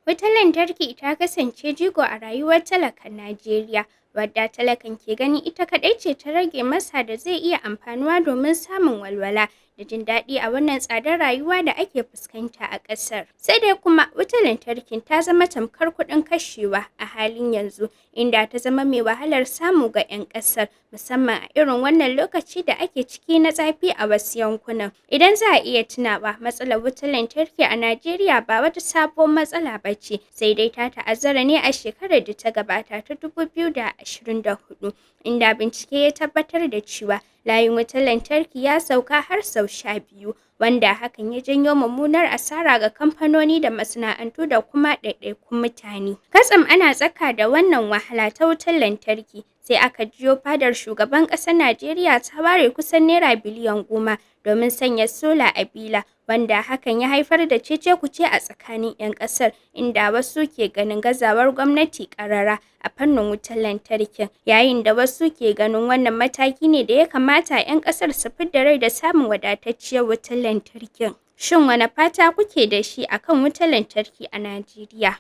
Wutar lantarki ta kasance jigo a rayuwar talakan Najeriya, wadda talakan ke gani ita kaɗai ce ta rage masa da zai iya amfanuwa domin samun walwala da jin daɗi a wannan tsadar rayuwa da ake fuskanta a ƙasar. Sai dai kuma wutar lantarkin ta zama tamkar kuɗin kashewa a halin yanzu, inda ta zama mai wahalar samu ga 'yan ƙasar, musamman a irin wannan lokaci da ake ciki na zafi a wasu yankunan. Idan za a iya tunawa, matsalar wutar lantarki a Najeriya ba wata sabuwar matsala ba ce, sai dai ta ta'azzara ne a shekarar da ta gabata ta 2024, inda bincike ya tabbatar da cewa layin wutar lantarki ya sauka har sau 12, wanda hakan ya janyo mummunar asara ga kamfanoni da masana'antu da kuma ɗaiɗaikun mutane. Katsam ana tsaka da wannan wahala ta wutar lantarki, sai aka jiyo Fadar Shugaban ƙasar Najeriya ta ware kusan Naira biliyan 10 domin sanya sola a Bila, wanda hakan ya haifar da cece-kuce a tsakanin 'yan ƙasar, inda wasu ke ganin gazawar gwamnati ƙarara a fannin wutar lantarkin, yayin da wasu ke ganin wannan mataki ne da ya kamata 'yan ƙasar su fidda rai da samun wadatacciyar wutar lantarkin. Shin wane fata kuke da shi akan wutar lantarki a Najeriya?